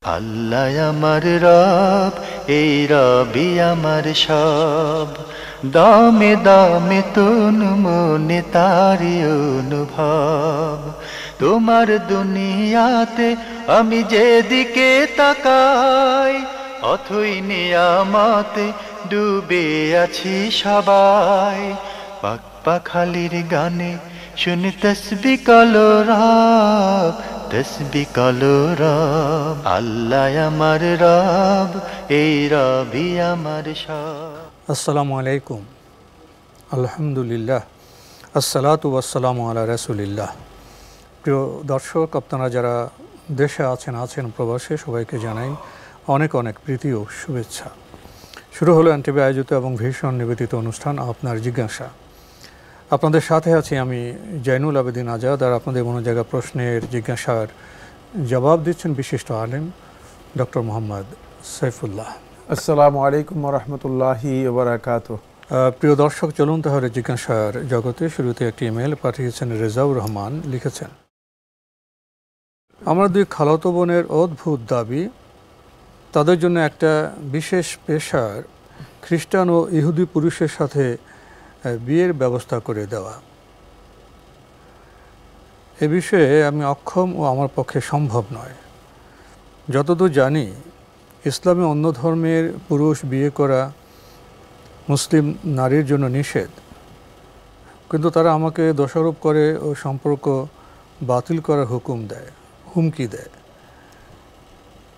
আল্লাহ আমার রব, এই রবি আমার সব। দামে দামে তন মনে তারি অনুভব। তোমার দুনিয়াতে আমি যেদিকে তাকাই, অথই নিয়ামতে ডুবে আছি সবাই। পাক পাখালির গানে শুনি তসবিহ কালো রব, তসবিহ কালো রব। আল্লাহ আমার রব, এই রবি আমার সব। আসসালামু আলাইকুম, আলহামদুলিল্লাহ, আসসালাতু ওয়াসসালামু আলা রাসূলিল্লাহ। প্রিয় দর্শক, আপনারা যারা দেশে আছেন প্রবাসে, সবাইকে জানাই অনেক অনেক প্রীতি ও শুভেচ্ছা। শুরু হলো এনটিভি আয়োজিত এবং ভীষণ নিবেদিত অনুষ্ঠান আপনার জিজ্ঞাসা। আপনাদের সাথে আছি আমি জয়নুল আবেদিন আজাদ, আর আপনাদের মনে জায়গা প্রশ্নের জিজ্ঞাসার জবাব দিচ্ছেন বিশিষ্ট আলেম ডক্টর মোহাম্মদ সাইফুল্লাহ। আসসালামু আলাইকুম ওয়া রাহমাতুল্লাহি ওয়া বারাকাতুহু। প্রিয় দর্শক, চলুন তাহলে জিজ্ঞাসার জগতে। শুরুতে একটি ইমেল পাঠিয়েছেন রেজাউর রহমান, লিখেছেন, আমার দুই খালাতো বোনের অদ্ভুত দাবি তাদের জন্য একটা বিশেষ পেশার খ্রিস্টান ও ইহুদি পুরুষের সাথে বিয়ের ব্যবস্থা করে দেওয়া। এ বিষয়ে আমি অক্ষম ও আমার পক্ষে সম্ভব নয়। যতদূর জানি ইসলামে অন্য ধর্মের পুরুষ বিয়ে করা মুসলিম নারীর জন্য নিষেধ, কিন্তু তারা আমাকে দোষারোপ করে ও সম্পর্ক বাতিল করার হুমকি দেয়।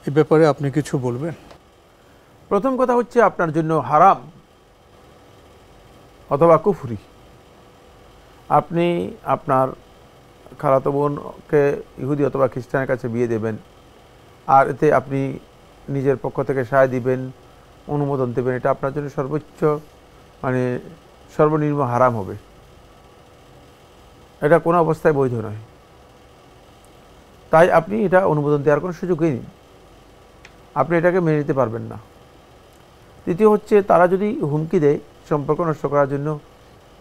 এ ব্যাপারে আপনি কিছু বলবেন? প্রথম কথা হচ্ছে, আপনার জন্য হারাম অথবা কুফরি। আপনি আপনার খালাতো বোনকে ইহুদি অথবা খ্রিস্টানের কাছে বিয়ে দেবেন, আর এতে আপনি নিজের পক্ষ থেকে সায় দিবেন, অনুমোদন দেবেন, এটা আপনার জন্য সর্বোচ্চ সর্বনিম্ন হারাম হবে। এটা কোনো অবস্থায় বৈধ নয়। তাই আপনি এটা অনুমোদন দেওয়ার কোনো সুযোগই নেই, আপনি এটাকে মেনে নিতে পারবেন না। দ্বিতীয় হচ্ছে, তারা যদি হুমকি দেয় সম্পর্ক নষ্ট করার জন্য,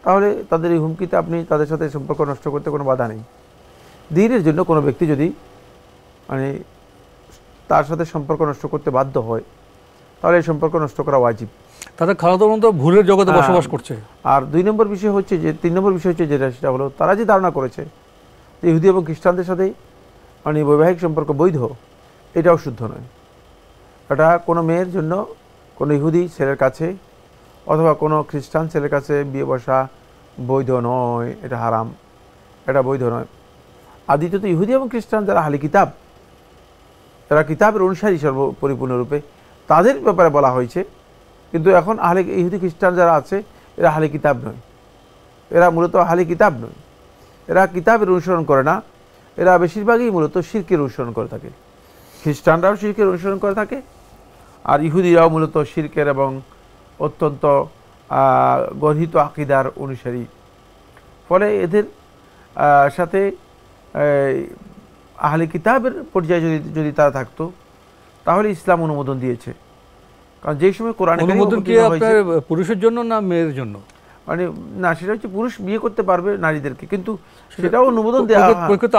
তাহলে তাদের এই হুমকিতে আপনি তাদের সাথে সম্পর্ক নষ্ট করতে কোনো বাধা নেই। দ্বীনের জন্য কোনো ব্যক্তি যদি তার সাথে সম্পর্ক নষ্ট করতে বাধ্য হয়, তাহলে এই সম্পর্ক নষ্ট করা ওয়াজিব। তাদের খালাতো বোন তো ভুলের জগতে বসবাস করছে। আর 3 নম্বর বিষয় হচ্ছে সেটা হলো, তারা যে ধারণা করেছে যে ইহুদি এবং খ্রিস্টানদের সাথে বৈবাহিক সম্পর্ক বৈধ, এটাও শুদ্ধ নয়। এটা কোনো মেয়ের জন্য কোনো ইহুদি ছেলের কাছে অথবা কোনো খ্রিস্টান ছেলের কাছে বিয়ে বসা বৈধ নয়, এটা হারাম, এটা বৈধ নয়। আর দ্বিতীয়ত, ইহুদি এবং খ্রিস্টান যারা আহলে কিতাব, যারা কিতাবের অনুসারী সর্বপরিপূর্ণরূপে, তাদের ব্যাপারে বলা হয়েছে। কিন্তু এখন ইহুদি খ্রিস্টান যারা আছে, এরা আহলে কিতাব নয়, এরা মূলত আহলে কিতাব নয়, এরা কিতাবের অনুসরণ করে না, এরা বেশিরভাগই মূলত শিরকের অনুসরণ করে থাকে। খ্রিস্টানরাও শিরকের অনুসরণ করে থাকে, আর ইহুদিরাও মূলত শিরকের এবং অত্যন্ত গর্হিত আকীদার অনুসারী। ফলে এদের সাথে আহলে কিতাবের পর্যায়ে যদি তারা থাকতো, তাহলে ইসলাম অনুমোদন দিয়েছে। কারণ যেই সময় কোরআনে পুরুষের জন্য না মেয়ের জন্য, না, সেটা হচ্ছে পুরুষ বিয়ে করতে পারবে নারীদেরকে, কিন্তু সেটাও অনুমোদন দেওয়া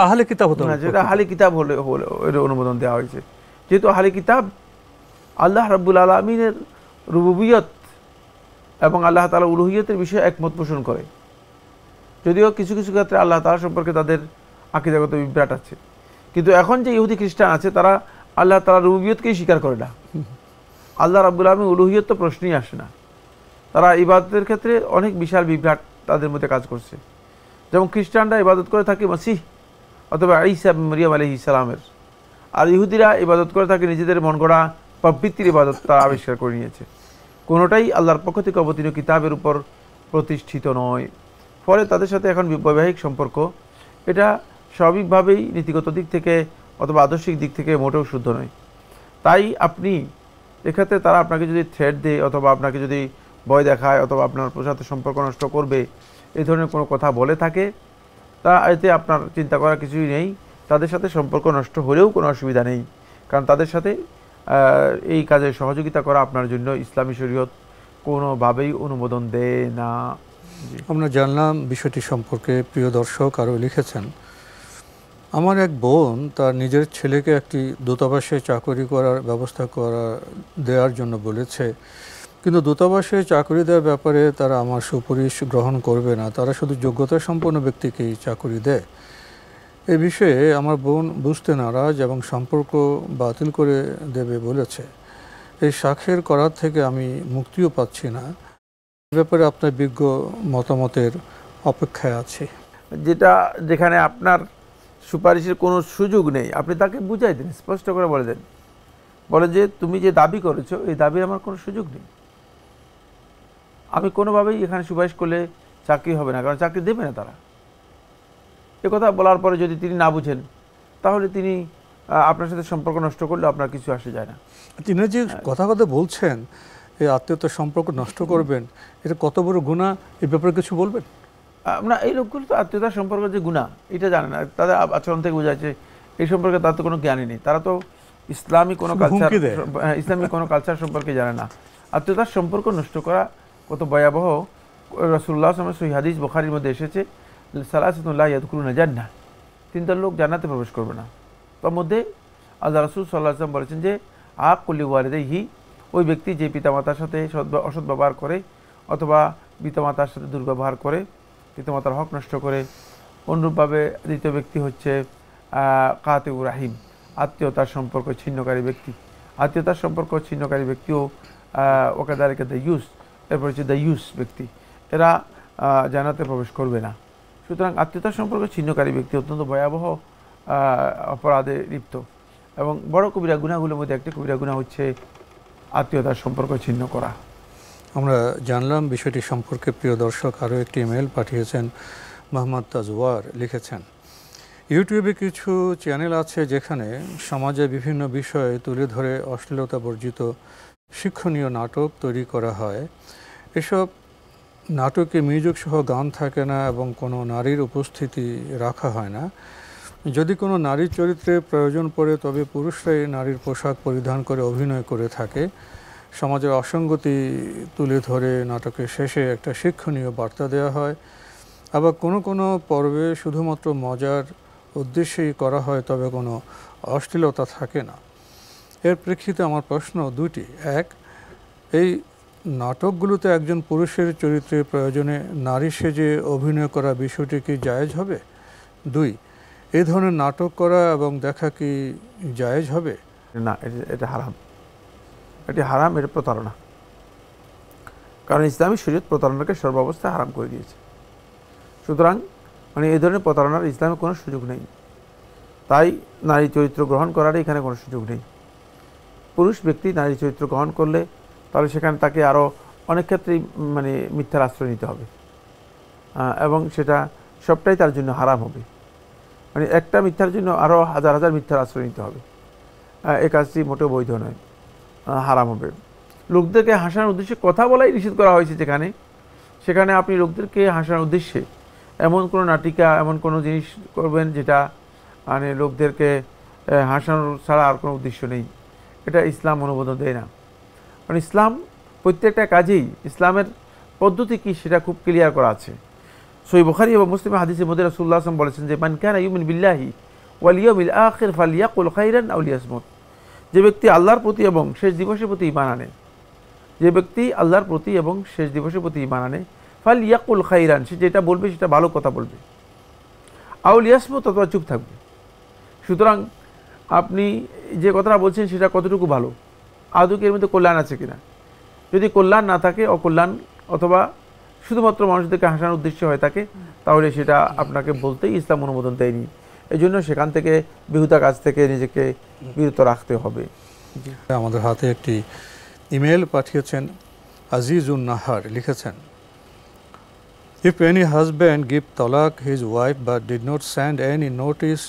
আহলে কিতাব হতো না, যেটা আহলে কিতাব হলে অনুমোদন দেওয়া হয়েছে। যেহেতু আহলে কিতাব আল্লাহ রাব্বুল আলামিনের রুবুবিয়ত এবং আল্লাহ তাআলা উলুহিয়তের বিষয়ে একমত পোষণ করে, যদিও কিছু কিছু ক্ষেত্রে আল্লাহ তাআলা সম্পর্কে তাদের আকীদাগত বিভ্রাট আছে। কিন্তু এখন যে ইহুদি খ্রিস্টান আছে, তারা আল্লাহ তাআলা রুবুবিয়তকেই স্বীকার করে না। আল্লাহ রাব্বুল আলামিন উলুহিয়ত তো প্রশ্নই আসে না। তারা ইবাদতের ক্ষেত্রে অনেক বিশাল বিভ্রাট তাদের মধ্যে কাজ করছে। যেমন খ্রিস্টানরা ইবাদত করে থাকে মসিহ অথবা ঈসা মরিয়ম আলাইহিস সালামের, আর ইহুদিরা ইবাদত করে থাকে নিজেদের মন গড়া প্রবৃত্তির ইবাদত তারা আবিষ্কার করে নিয়েছে। কোনোটাই আল্লাহর পক্ষ থেকে অবতীর্ণ কিতাবের উপর প্রতিষ্ঠিত নয়। ফলে তাদের সাথে এখন বৈবাহিক সম্পর্ক, এটা স্বাভাবিকভাবেই নীতিগত দিক থেকে অথবা আদর্শিক দিক থেকে মোটেও শুদ্ধ নয়। তাই আপনি এক্ষেত্রে তারা আপনাকে যদি থ্রেট দেয় অথবা আপনাকে যদি ভয় দেখায় অথবা আপনার সাথে সম্পর্ক নষ্ট করবে, এই ধরনের কোনো কথা বলে থাকে, তা এতে আপনার চিন্তা করার কিছুই নেই। তাদের সাথে সম্পর্ক নষ্ট হলেও কোনো অসুবিধা নেই, কারণ তাদের সাথে এই কাজে সহযোগিতা করা আপনার জন্য ইসলামী শরীয়ত কোনোভাবেই অনুমোদন দেয় না। আমরা জানলাম বিষয়টি সম্পর্কে। প্রিয় দর্শক আরও লিখেছেন, আমার এক বোন তার নিজের ছেলেকে একটি দূতাবাসে চাকরি করার ব্যবস্থা দেওয়ার জন্য বলেছে, কিন্তু দূতাবাসে চাকরি দেওয়ার ব্যাপারে তারা আমার সুপারিশ গ্রহণ করবে না, তারা শুধু যোগ্যতা সম্পন্ন ব্যক্তিকেই চাকরি দেয়। এ বিষয়ে আমার বোন বুঝতে নারাজ এবং সম্পর্ক বাতিল করে দেবে বলেছে। এই সাক্ষের করার থেকে আমি মুক্তিও পাচ্ছি না। এ ব্যাপারে আপনার বিজ্ঞ মতামতের অপেক্ষায় আছি। যেখানে আপনার সুপারিশের কোনো সুযোগ নেই, আপনি তাকে বুঝাই দেন, স্পষ্ট করে বলে দেন, বলে যে তুমি যে দাবি করেছো এই দাবির আমার কোনো সুযোগ নেই, আমি কোনোভাবেই এখানে সুপারিশ করলে চাকরি হবে না, কারণ চাকরি দেবে না তারা। কথা বলার পরে যদি তিনি না বুঝেন তাহলে তিনি আপনার সাথে সম্পর্ক নষ্ট করলে আপনার কিছু আসে যায় না। তিনি যে কথা বলছেন এই আত্মীয়তার সম্পর্ক নষ্ট করবেন, এটা কত বড় গুনাহ, এই ব্যাপারে কিছু বলবেন? না, এই লোকগুলো তো আত্মীয়তার সম্পর্ক যে গুনাহ এটা জানে না, তাদের আচরণ থেকে বোঝা যাচ্ছে এই সম্পর্কে তার তো কোনো জ্ঞানই নেই, তারা তো ইসলামী কোনো কালচার সম্পর্কে জানে না। আত্মীয়তার সম্পর্ক নষ্ট করা কত ভয়াবহ। রাসূলুল্লাহ সাল্লাল্লাহু আলাইহি ওয়াসাল্লাম সহিহ হাদিস বুখারীর মধ্যে এসেছে, সালাসাতুন লা ইয়াদখুলুনা জান্নাহ, তিনজন লোক জান্নাতে প্রবেশ করবে না। তার মধ্যে আল্লাহ রাসূল সাল্লাল্লাহু আলাইহি ওয়াসাল্লাম বলেছেন যে আকুল লিওয়ালিদাইহি, ওই ব্যক্তি যে পিতামাতার সাথে অসৎ ব্যবহার করে অথবা পিতামাতার সাথে দুর্ব্যবহার করে, পিতামাতার হক নষ্ট করে। অনুরূপভাবে দ্বিতীয় ব্যক্তি হচ্ছে কাতিউর রাহিম, আত্মীয়তার সম্পর্ক ছিন্নকারী ব্যক্তি। আত্মীয়তার সম্পর্ক ছিন্নকারী ব্যক্তিও ওকাদারিকা দায়ুস, এরপর হচ্ছে দায়ুস ব্যক্তি, এরা জান্নাতে প্রবেশ করবে না। সুতরাং আত্মীয়তার সম্পর্ক ছিন্নকারী ব্যক্তি অত্যন্ত ভয়াবহ অপরাধে লিপ্ত, এবং বড় কবিরা গুনাহগুলোর মধ্যে একটি কবিরা গুনাহ হচ্ছে আত্মীয়তার সম্পর্ক ছিন্ন করা। আমরা জানলাম বিষয়টি সম্পর্কে। প্রিয় দর্শক, আরও একটি ইমেল পাঠিয়েছেন মোহাম্মদ তাজওয়ার, লিখেছেন, ইউটিউবে কিছু চ্যানেল আছে যেখানে সমাজে বিভিন্ন বিষয় তুলে ধরে অশ্লীলতা বর্জিত শিক্ষণীয় নাটক তৈরি করা হয়। এসব নাটকে মিউজিক সহ গান থাকে না এবং কোনো নারীর উপস্থিতি রাখা হয় না। যদি কোনো নারীর চরিত্রে প্রয়োজন পড়ে তবে পুরুষরাই নারীর পোশাক পরিধান করে অভিনয় করে থাকে। সমাজের অসঙ্গতি তুলে ধরে নাটকের শেষে একটা শিক্ষণীয় বার্তা দেওয়া হয়। আবার কোনো কোনো পর্বে শুধুমাত্র মজার উদ্দেশ্যেই করা হয়, তবে কোনো অশ্লীলতা থাকে না। এর প্রেক্ষিতে আমার প্রশ্ন দুটি। এক, এই নাটকগুলোতে একজন পুরুষের চরিত্রে প্রয়োজনে নারী সেজে অভিনয় করা বিষয়টি কি জায়েজ হবে? দুই, এই ধরনের নাটক করা এবং দেখা কি জায়েজ হবে? না, এটা হারাম, এটি হারাম, এটা প্রতারণা। কারণ ইসলামী শরীয়ত প্রতারণাকে সর্বাবস্থায় হারাম করে দিয়েছে। সুতরাং এই ধরনের প্রতারণার ইসলামে কোনো সুযোগ নেই। তাই নারী চরিত্র গ্রহণ করার এখানে কোনো সুযোগ নেই। পুরুষ ব্যক্তি নারী চরিত্র গ্রহণ করলে তাহলে সেখানে তাকে আরও অনেক ক্ষেত্রেই মিথ্যার আশ্রয় নিতে হবে, এবং সেটা সবটাই তার জন্য হারাম হবে। একটা মিথ্যার জন্য আরও হাজার হাজার মিথ্যার আশ্রয় নিতে হবে। এই কাজটি মোটেও বৈধ নয়, হারাম হবে। লোকদেরকে হাসানোর উদ্দেশ্যে কথা বলাই নিষেধ করা হয়েছে সেখানে আপনি লোকদেরকে হাসানোর উদ্দেশ্যে এমন কোনো নাটিকা, এমন কোনো জিনিস করবেন যেটা লোকদেরকে হাসানোর ছাড়া আর কোনো উদ্দেশ্য নেই, এটা ইসলাম অনুমোদন দেয় না। ইসলাম প্রত্যেকটা কাজেই ইসলামের পদ্ধতি কি সেটা খুব ক্লিয়ার করা আছে। সহিহ বুখারী এবং মুসলিম হাদিসের মধ্যে রাসূলুল্লাহ সাল্লাল্লাহু আলাইহি ওয়াসাল্লাম বলেছেন যে মান কানা ইউমিন বিল্লাহি ওয়াল ইয়াউমিল আখির ফালইয়াকুল খাইরান আও লিয়াসমুত, যে ব্যক্তি আল্লাহর প্রতি এবং শেষ দিবসের প্রতি ঈমান আনে, যে ব্যক্তি আল্লাহর প্রতি এবং শেষ দিবসের প্রতি ঈমান আনে, ফালইয়াকুল খাইরান, সে যেটা বলবে সেটা ভালো কথা বলবে, আও লিয়াসমুত, অথবা চুপ থাকবে। সুতরাং আপনি যে কথাটা বলছেন সেটা কতটুকু ভালো, আদৌ এর মধ্যে কল্যাণ আছে কিনা। যদি কল্যাণ না থাকে, অকল্যাণ অথবা শুধুমাত্র মানুষদেরকে হাসানোর উদ্দেশ্য হয়ে থাকে, তাহলে সেটা আপনাকে বলতেই ইসলাম অনুমোদন দেয়নি। এই জন্য সেখান থেকে বিহুদা কাজ থেকে নিজেকে বিরত রাখতে হবে। আমাদের হাতে একটি ইমেল পাঠিয়েছেন আজিজুন নাহার, লিখেছেন, ইফ এনি হাজব্যান্ড গিভ তালাক his wife but did not send any notice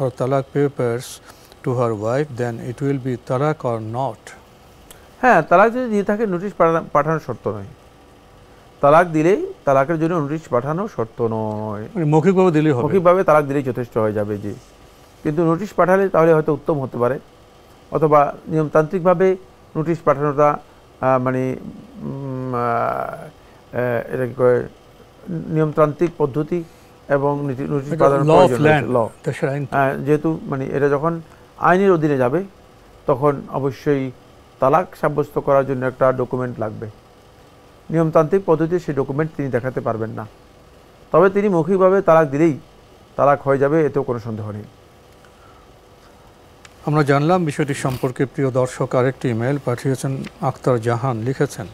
or talaq papers to her wife, then it will be talaq or not? হ্যাঁ, তালাক যদি দিয়ে থাকে নোটিশ পাঠানো শর্ত নয়। তালাক দিলেই তালাকের জন্য নোটিশ পাঠানো শর্ত নয়, মৌখিকভাবে দিলেই হবে, মৌখিকভাবে তালাক দিলেই যথেষ্ট হয়ে যাবে। জি, কিন্তু নোটিশ পাঠালে তাহলে হয়তো উত্তম হতে পারে, অথবা নিয়মতান্ত্রিকভাবে নোটিশ পাঠানোটা এটা কি করে নিয়মতান্ত্রিক পদ্ধতি এবং নোটিশ প্রদানের প্রয়োজন রয়েছে, ল। দেশের আইন। যেহেতু মানে এটা যখন আইনের অধীনে যাবে তখন অবশ্যই তালাক সাব্যস্ত করার জন্য একটা ডকুমেন্ট লাগবে। নিয়মতান্ত্রিক পদ্ধতিতে সেই ডকুমেন্ট তিনি দেখাতে পারবেন না, তবে তিনি মৌখিকভাবে তালাক দিলেই তালাক হয়ে যাবে, এতেও কোনো সন্দেহ নেই। আমরা জানলাম বিষয়টি সম্পর্কে। প্রিয় দর্শক, আরেকটি ইমেল পাঠিয়েছেন আখতার জাহান, লিখেছেন,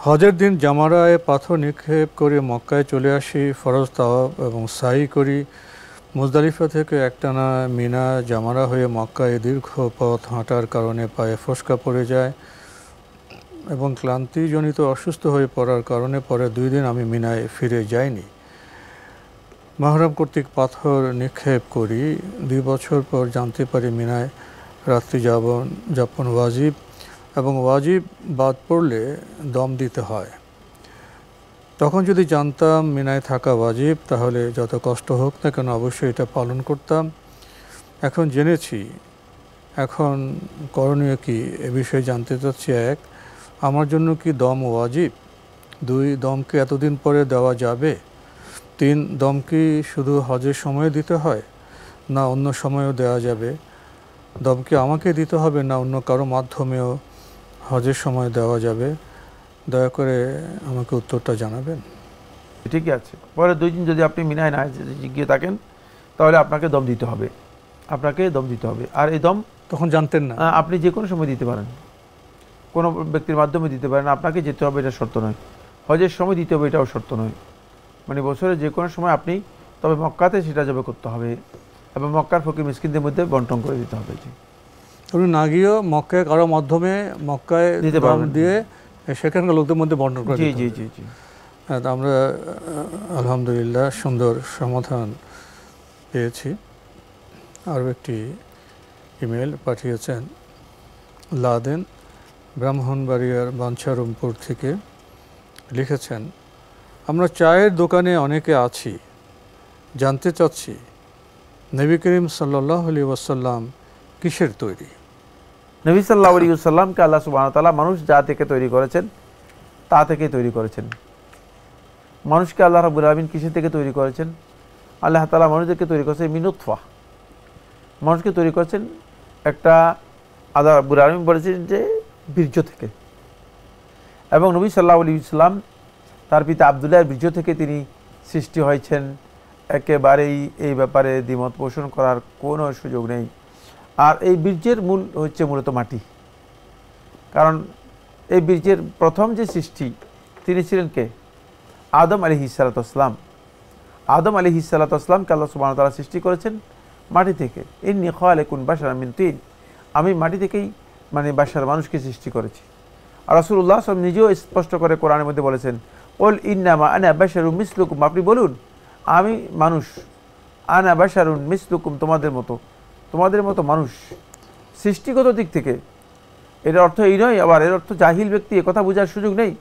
হজের দিন জামারায় পাথর নিক্ষেপ করে মক্কায় চলে আসি, ফরজ তাওয়াফ এবং সাই করি। মুজদালিফা থেকে একটানা মিনা জামারা হয়ে মক্কায় দীর্ঘ পথ হাঁটার কারণে পায়ে ফোসকা পড়ে যায় এবং ক্লান্তিজনিত অসুস্থ হয়ে পড়ার কারণে পরে 2 দিন আমি মিনায় ফিরে যাইনি। মাহরাম কর্তৃক পাথর নিক্ষেপ করি। 2 বছর পর জানতে পারি মিনায় রাত্রি যাপন ওয়াজিব এবং ওয়াজিব বাদ পড়লে দম দিতে হয়। তখন যদি জানতাম মিনায় থাকা ওয়াজিব, তাহলে যত কষ্ট হোক না কেন অবশ্যই এটা পালন করতাম। এখন জেনেছি, এখন করণীয় কি এ বিষয়ে জানতে চাচ্ছি। 1, আমার জন্য কি দম ওয়াজিব? 2, দম কি এতদিন পরে দেওয়া যাবে? 3, দম কি শুধু হজের সময়ে দিতে হয়, না অন্য সময়েও দেওয়া যাবে? দম কি আমাকে দিতে হবে, না অন্য কারো মাধ্যমেও হজের সময় দেওয়া যাবে? দয়া করে আমাকে উত্তরটা জানাবেন। ঠিকই আছে, পরে 2 দিন যদি আপনি মিনায় না গিয়ে থাকেন তাহলে আপনাকে দম দিতে হবে, আপনাকে দম দিতে হবে। আর এই দম তখন জানতেন না? আপনি যে কোনো সময় দিতে পারেন, কোনো ব্যক্তির মাধ্যমে দিতে পারেন, আপনাকে যেতে হবে এটা শর্ত নয়। হজের সময় দিতে হবে এটাও শর্ত নয়, মানে বছরে যে কোনো সময় আপনি, তবে মক্কাতে সেটা জবে করতে হবে এবং মক্কার ফকির মিসকিনদের মধ্যে বন্টন করে দিতে হবে। উনি না গিয়েও মক্কায় কারো মাধ্যমে মক্কায় দিতে পারবেন, দিয়ে সেখানকার লোকদের মধ্যে বন্টন করে। জি জি জি জি। আমরা আলহামদুলিল্লাহ সুন্দর সমাধান পেয়েছি। আরও একটি ইমেল পাঠিয়েছেন লাদেন, ব্রাহ্মণবাড়িয়ার বাঞ্ছারামপুর থেকে, লিখেছেন, আমরা চায়ের দোকানে অনেকে আছি, জানতে চাচ্ছি নবী করিম সাল্লাল্লাহু আলাইহি ওয়াসাল্লাম কিসের তৈরি? নবী সাল্লাল্লাহু আলাইহি ওয়াসাল্লামকে আল্লাহ সুবহানাহু ওয়া তাআলা মানুষ যা থেকে তৈরি করেছেন তা থেকে তৈরি করেছেন। মানুষকে আল্লাহ রাব্বুল আলামিন কিসের থেকে তৈরি করেছেন? আল্লাহ তাআলা মানুষদেরকে তৈরি করেছেন মিন নুতফা। মানুষকে তৈরি করেছেন একটা, আল্লাহ রাব্বুল আলামিন বলেছেন যে বীর্য থেকে। এবং নবী সাল্লাল্লাহু আলাইহি ওয়াসাল্লাম তার পিতা আব্দুল্লাহর বীর্য থেকে তিনি সৃষ্টি হয়েছেন। একেবারেই এই ব্যাপারে দ্বিমত পোষণ করার কোনো সুযোগ নেই। আর এই বীর্যের মূল হচ্ছে মূলত মাটি, কারণ এই বীর্যের প্রথম যে সৃষ্টি তিনি ছিলেন কে? আদম আলাইহিসসালাম। আদম আলাইহিসসালামকে আল্লাহ সুবহানাহু ওয়া তাআলা সৃষ্টি করেছেন মাটি থেকে। ইন্নী খালিকুন বাশারাম মিন তিন, আমি মাটি থেকেই মানে বাশার মানুষকে সৃষ্টি করেছি। আর রাসূলুল্লাহ সাল্লাল্লাহু আলাইহি ওয়াসাল্লাম নিজেও স্পষ্ট করে কোরআনের মধ্যে বলেছেন, কুল ইন্নামা আনা বাশারুম মিসলুকুম, আপনি বলুন আমি মানুষ, আনা বাশারুন মিসলুকুম, তোমাদের মতো মানুষ। সৃষ্টিগত দিক থেকে এর অর্থ এই নয়, আবার এর অর্থ জাহিল ব্যক্তি একথা বোঝার সুযোগ নেই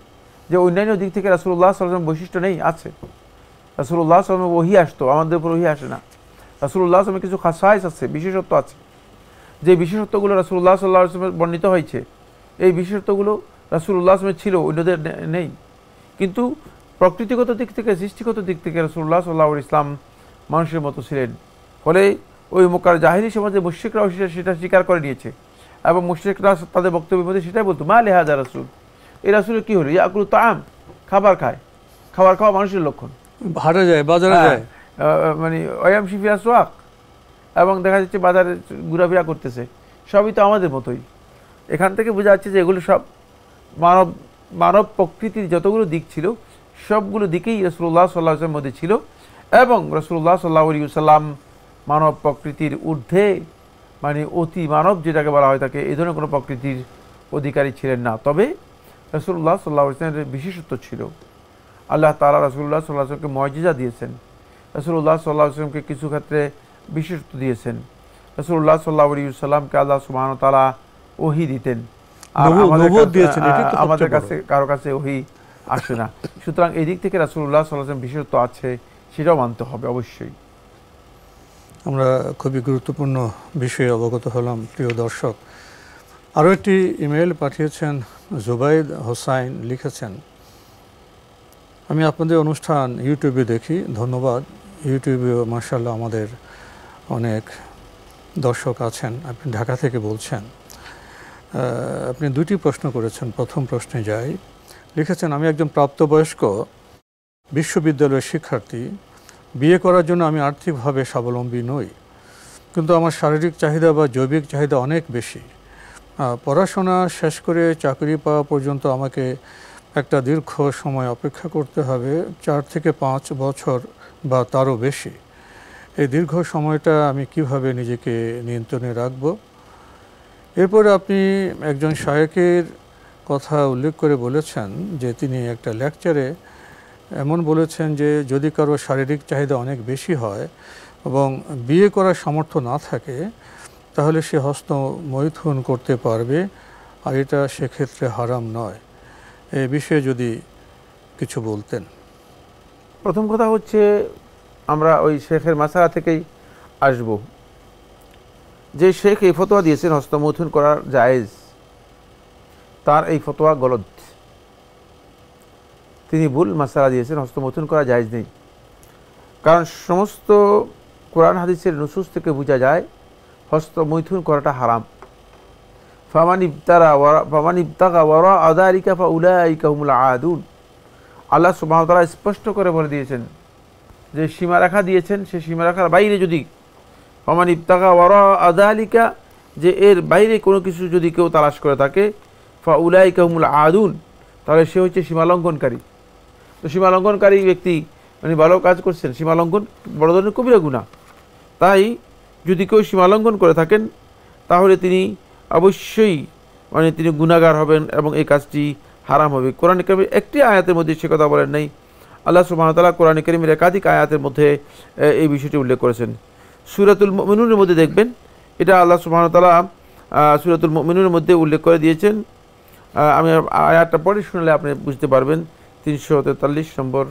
যে অন্যান্য দিক থেকে রাসূলুল্লাহ সাল্লাল্লাহু আলাইহি ওয়াসাল্লাম বৈশিষ্ট্য নেই, আছে। রাসূলুল্লাহ সাল্লাল্লাহু আলাইহি ওয়াসাল্লাম ওহী আসতো, আমাদের উপর ওহী আসে না। রাসূলুল্লাহ সাল্লাল্লাহু আলাইহি ওয়াসাল্লামের কিছু খাসায়েস আছে, বিশেষত্ব আছে, যে বিশেষত্বগুলো রাসূলুল্লাহ সাল্লাল্লাহু আলাইহি ওয়াসাল্লামের বর্ণিত হয়েছে। এই বিশেষত্বগুলো রাসূলুল্লাহ সাল্লাল্লাহু আলাইহি ওয়াসাল্লামের ছিল, অন্যদের নেই। কিন্তু প্রকৃতিগত দিক থেকে, সৃষ্টিগত দিক থেকে রাসূলুল্লাহ সাল্লাল্লাহু আলাইহি ওয়াসাল্লাম মানুষের মতো ছিলেন। ফলে ওই মক্কার জাহিলি সমাজে মুশরিকরাও সেটা স্বীকার করে নিয়েছে এবং মুশরিকরা তাদের বক্তব্যের মধ্যে সেটাই বলতো, মা লিহাযা রাসূল, এই রাসূলের কি হলো? ইয়াকুলু তাআম, খাবার খায়, খাবার খাওয়া মানুষের লক্ষণ। হাটে যায়, বাজারে যায়, মানে ওয়ায়ামশি ফিল আসওয়াক, এবং দেখা যাচ্ছে বাজারে ঘোরাফেরা করতেছে, সবই তো আমাদের মতোই। এখান থেকে বোঝা যাচ্ছে যে এগুলো সব মানব প্রকৃতির যতগুলো দিক ছিল সবগুলো দিকেই রাসূলুল্লাহ সাল্লাল্লাহু আলাইহি ওয়াসাল্লামের মধ্যে ছিল। এবং রাসূলুল্লাহ সাল্লাল্লাহু আলাইহি ওয়াসাল্লাম মানব প্রকৃতির ঊর্ধ্বে, মানে অতি মানব যেটাকে বলা হয় থাকে, এই ধরনের কোনো প্রকৃতির অধিকারী ছিলেন না। তবে রাসূলুল্লাহ সাল্লাল্লাহু আলাইহি ওয়াসাল্লামের বিশেষত্ব ছিল। আল্লাহ তাআলা রাসূলুল্লাহ সাল্লাল্লাহু আলাইহি ওয়াসাল্লামকে মুআজিজা দিয়েছেন, রাসূলুল্লাহ সাল্লাল্লাহু আলাইহি ওয়াসাল্লামকে কিছু ক্ষেত্রে বিশেষত্ব দিয়েছেন। রাসূলুল্লাহ সাল্লাল্লাহু আলাইহি ওয়াসাল্লামকে আল্লাহ সুবহানাহু ওয়া তাআলা ওহী দিতেন, আমাদের কাছে কারো কাছে ওহী আসে না। সুতরাং এই দিক থেকে রাসূলুল্লাহ সাল্লাল্লাহু আলাইহি ওয়াসাল্লাম বিশেষত্ব আছে, সেটাও মানতে হবে অবশ্যই। আমরা খুবই গুরুত্বপূর্ণ বিষয়ে অবগত হলাম প্রিয় দর্শক। আরও একটি ইমেল পাঠিয়েছেন জুবাইদ হোসাইন, লিখেছেন, আমি আপনাদের অনুষ্ঠান ইউটিউবে দেখি, ধন্যবাদ। ইউটিউবে মাশাআল্লাহ আমাদের অনেক দর্শক আছেন। আপনি ঢাকা থেকে বলছেন। আপনি দুটি প্রশ্ন করেছেন। প্রথম প্রশ্নে যাই। লিখেছেন, আমি একজন প্রাপ্তবয়স্ক বিশ্ববিদ্যালয়ের শিক্ষার্থী। বিয়ে করার জন্য আমি আর্থিকভাবে স্বাবলম্বী নই, কিন্তু আমার শারীরিক চাহিদা বা জৈবিক চাহিদা অনেক বেশি। পড়াশোনা শেষ করে চাকরি পাওয়া পর্যন্ত আমাকে একটা দীর্ঘ সময় অপেক্ষা করতে হবে, 4 থেকে 5 বছর বা তারও বেশি। এই দীর্ঘ সময়টা আমি কিভাবে নিজেকে নিয়ন্ত্রণে রাখব? এরপরে আপনি একজন শায়েখের কথা উল্লেখ করে বলেছেন যে তিনি একটা লেকচারে এমন বলেছেন যে যদি কারো শারীরিক চাহিদা অনেক বেশি হয় এবং বিয়ে করার সামর্থ্য না থাকে, তাহলে সে হস্তমৈথুন করতে পারবে, আর এটা সেক্ষেত্রে হারাম নয়। এ বিষয়ে যদি কিছু বলতেন। প্রথম কথা হচ্ছে, আমরা ওই শেখের মাসালা থেকেই আসব। যে শেখ এই ফতোয়া দিয়েছেন হস্তমৈথুন করার জায়েজ, তার এই ফতোয়া গলত। তিনি ভুল মাসালা দিয়েছেন, হস্তমৈথুন করা জায়েজ নেই। কারণ সমস্ত কোরআন হাদিসের নুসুস থেকে বোঝা যায় হস্তমৈথুন করাটা হারাম। ফামান ইবতাগা ওয়ারাআ যালিকা ফাউলাইকা হুমুল আদুন। আল্লাহ সুবহানাহু ওয়া তাআলা স্পষ্ট করে বলে দিয়েছেন যে সীমারেখা দিয়েছেন, সে সীমারেখার বাইরে যদি ফামান ইবতাগা ওয়ারাআ যালিকা, যে এর বাইরে কোনো কিছু যদি কেউ তালাশ করে থাকে, ফাউলাইকা হুমুল আদুন, তাহলে সে হচ্ছে সীমালঙ্ঘনকারী। তো সীমালঙ্ঘনকারী ব্যক্তি মানে ভালো কাজ করছেন, সীমালঙ্ঘন বড় ধরনের কবিরা গুনাহ। তাই যদি কেউ সীমালঙ্ঘন করে থাকেন তাহলে তিনি অবশ্যই মানে তিনি গুনাহগার হবেন এবং এই কাজটি হারাম হবে। কোরআন কারীমের একটি আয়াতের মধ্যে সে কথা বলেন নাই। আল্লাহ সুবহানাহু ওয়া তাআলা কোরআন কারীমের একাধিক আয়াতের মধ্যে এই বিষয়টি উল্লেখ করেছেন। সূরাতুল মুমিনুনের মধ্যে দেখবেন, এটা আল্লাহ সুবহানাহু ওয়া তাআলা সূরাতুল মুমিনুনের মধ্যে উল্লেখ করে দিয়েছেন। আমি আয়াতটা পড়ে শুনলে আপনি বুঝতে পারবেন। 343 নম্বর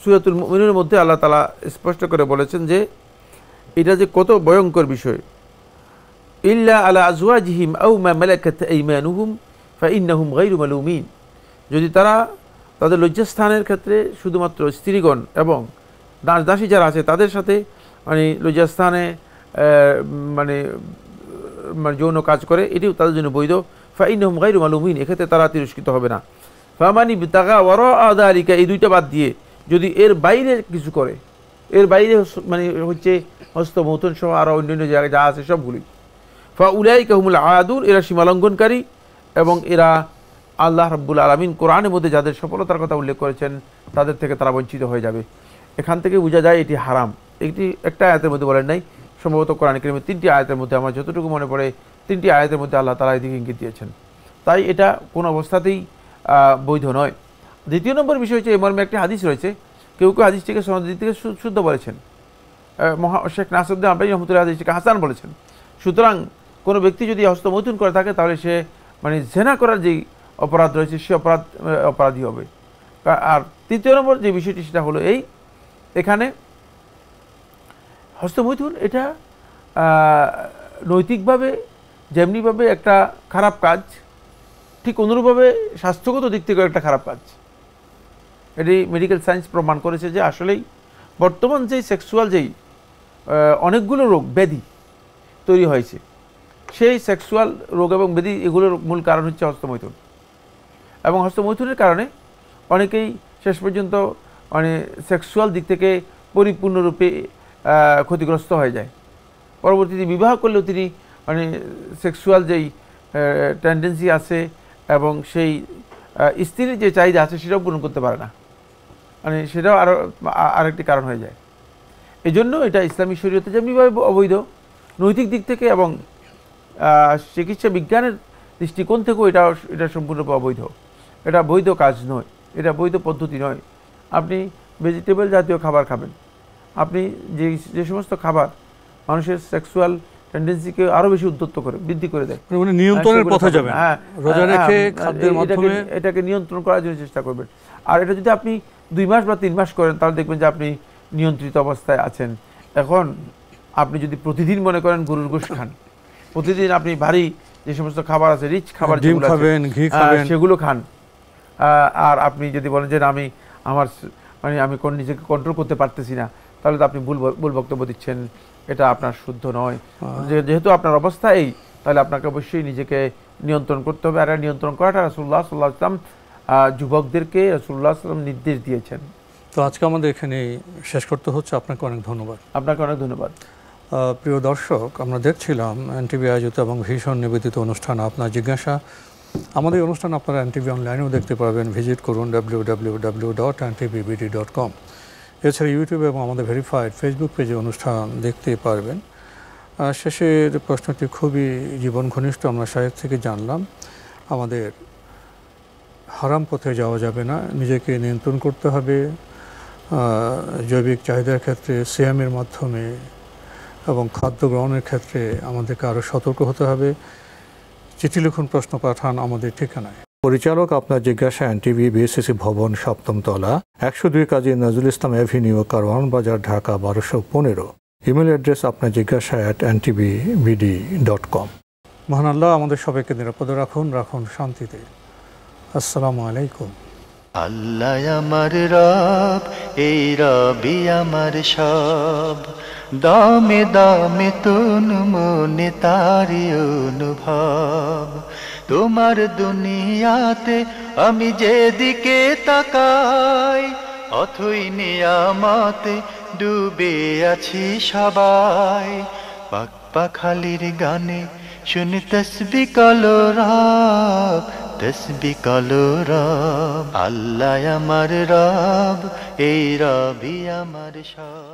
সূরাতুল মুমিনুনের মধ্যে আল্লাহ তাআলা স্পষ্ট করে বলেছেন যে এটা যে কত ভয়ঙ্কর বিষয়। ইল্লা আলা আজওয়াজিহিম আও মা মালাকাত আইমানুহুম ফাইন্নাহুম গায়রু মালুমিন। যদি তারা তাদের লজ্জাস্থানের ক্ষেত্রে শুধুমাত্র স্ত্রীগণ এবং দাস দাসী যারা আছে তাদের সাথে মানে লজ্জাস্থানে মানে যৌন কাজ করে, এটিও তাদের জন্য বৈধ। ফাইন্নাহুম গায়রু মালুমিন, এক্ষেত্রে তারা তিরস্কৃত হবে না। ফামান ইবতাগা ওয়ারাআ যালিকা, এই দুইটা বাদ দিয়ে যদি এর বাইরে কিছু করে, এর বাইরে মানে হচ্ছে হস্তমৈথুন সহ আরও অন্যান্য জায়গায় যা আছে সবগুলি, ফাউলাইকা হুমুল আদুন, এরা সীমালঙ্ঘনকারী এবং এরা আল্লাহ রাব্বুল আলামিন কোরআনের মধ্যে যাদের সফলতার কথা উল্লেখ করেছেন তাদের থেকে তারা বঞ্চিত হয়ে যাবে। এখান থেকে বোঝা যায় এটি হারাম। এটি একটা আয়াতের মধ্যে বলেন নাই, সম্ভবত কোরআন কারীমের 3টি আয়াতের মধ্যে, আমার যতটুকু মনে পড়ে 3টি আয়াতের মধ্যে আল্লাহ তাআলা এদিকে ইঙ্গিত দিয়েছেন। তাই এটা কোনো অবস্থাতেই বৈধ নয়। দ্বিতীয় নম্বর বিষয় হচ্ছে, এ মর্মে একটি হাদিস রয়েছে, কেউ কেউ হাদিসটিকে সনদ থেকে শুদ্ধ বলেছেন। শেখ নাসিরউদ্দিন আলবানী রাহমাতুল্লাহ হাদিসটিকে হাসান বলেছেন। সুতরাং কোনো ব্যক্তি যদি হস্তমৈথুন করে থাকে তাহলে সে মানে জেনা করার যেই অপরাধ রয়েছে সে অপরাধী হবে। আর তৃতীয় নম্বর যে বিষয়টি সেটা হলো এই, এখানে হস্তমৈথুন এটা নৈতিকভাবে যেমনিভাবে একটা খারাপ কাজ, ঠিক অনুরূপভাবে স্বাস্থ্যগত দিক থেকে একটা খারাপ কাজ। এটি মেডিকেল সায়েন্স প্রমাণ করেছে যে আসলেই বর্তমান যেই সেক্সুয়াল যেই অনেকগুলো রোগ ব্যাধি তৈরি হয়েছে, সেই সেক্সুয়াল রোগ এবং ব্যাধি এগুলোর মূল কারণ হচ্ছে হস্তমৈথুন। এবং হস্তমৈথুনের কারণে অনেকেই শেষ পর্যন্ত মানে সেক্সুয়াল দিক থেকে পরিপূর্ণরূপে ক্ষতিগ্রস্ত হয়ে যায়। পরবর্তীতে বিবাহ করলেও তিনি মানে সেক্সুয়াল যেই টেন্ডেন্সি আছে এবং সেই স্ত্রীর যে চাহিদা আছে সেটাও পূরণ করতে পারে না, মানে সেটাও আরেকটি কারণ হয়ে যায়। এই জন্য এটা ইসলামী শরীয়তে যেমনিভাবে অবৈধ, নৈতিক দিক থেকে এবং চিকিৎসা বিজ্ঞানের দৃষ্টিকোণ থেকেও এটা সম্পূর্ণরূপে অবৈধ। এটা বৈধ কাজ নয়, এটা বৈধ পদ্ধতি নয়। আপনি ভেজিটেবল জাতীয় খাবার খাবেন, আপনি যে সমস্ত খাবার মানুষের সেক্সুয়াল টেন্ডেন্সিকে আরো বেশি উদ্যত করে বৃদ্ধি করে দেয়, মানে নিয়ন্ত্রণের পথে যাবেন, রোজা রেখে খাদ্যের মাধ্যমে এটাকে নিয়ন্ত্রণ করার জন্য চেষ্টা করবেন। আর এটা যদি আপনি 2 মাস বা 3 মাস করেন তাহলে দেখবেন যে আপনি নিয়ন্ত্রিত অবস্থায় আছেন। এখন আপনি যদি প্রতিদিন মনে করেন গরুর গোশত খান, প্রতিদিন আপনি ভারী যে সমস্ত খাবার আছে, রিচ খাবার ডিম খাবেন, ঘি খাবেন, সেগুলো খান, আর আপনি যদি বলেন যে না, আমি নিজেকে কন্ট্রোল করতে পারতেছি না, তাহলে তো আপনি ভুল বক্তব্য দিচ্ছেন, এটা আপনার শুদ্ধ নয়। যেহেতু আপনার অবস্থা এই, তাহলে আপনাকে অবশ্যই নিজেকে নিয়ন্ত্রণ করতে হবে। আর নিয়ন্ত্রণ করাটা রাসূলুল্লাহ সাল্লাল্লাহু আলাইহি ওয়াসাল্লাম যুবকদেরকে রাসূলুল্লাহ সাল্লাল্লাহু আলাইহি ওয়াসাল্লাম নির্দেশ দিয়েছেন। তো আজকে আমাদের এখানে শেষ করতে হচ্ছে। আপনাকে অনেক ধন্যবাদ। আপনাকে অনেক ধন্যবাদ। প্রিয় দর্শক, আমরা দেখছিলাম এনটিভি আয়োজিত এবং ভীষণ নিবেদিত অনুষ্ঠান আপনার জিজ্ঞাসা। আমাদের অনুষ্ঠান আপনারা এনটিভি অনলাইনেও দেখতে পারবেন। ভিজিট করুন www.ntvbd.com। এছাড়া ইউটিউবে এবং আমাদের ভেরিফাইড ফেসবুক পেজে অনুষ্ঠান দেখতে পারবেন। শেষের প্রশ্নটি খুবই জীবন ঘনিষ্ঠ। আমরা সাহেব থেকে জানলাম আমাদের হারাম পথে যাওয়া যাবে না, নিজেকে নিয়ন্ত্রণ করতে হবে। জৈবিক চাহিদার ক্ষেত্রে সিয়ামের মাধ্যমে এবং খাদ্য গ্রহণের ক্ষেত্রে আমাদেরকে আরও সতর্ক হতে হবে। চিঠি লিখুন, প্রশ্ন পাঠান আমাদের ঠিকানায়। পরিচালক আপনার জিজ্ঞাসা, এনটিভি, বিএসসিসি ভবন, ৭ম তলা, ১০২ কাজী নজরুল ইসলাম অ্যাভিনিউ, কারওয়ান বাজার, ঢাকা ১২১৫। ইমেল অ্যাড্রেস আপনার জিজ্ঞাসা @ntvbd.com। মহান আল্লাহ আমাদের সবাইকে নিরাপদে রাখুন শান্তিতে। আসসালামু আলাইকুম। আল্লাহ আমার রব, এই রবি আমার সব, দামে দামে তন মনে তারি অনুভব। তোমার দুনিয়াতে আমি যেদিকে তাকাই, অথই নিয়ামতে ডুবে আছি সবাই। পাক পাখালির গানে শুনি তসবিহ কলরব, তসবিহ কলরব। আল্লাহ আমার রব, এই রবি আমার সব।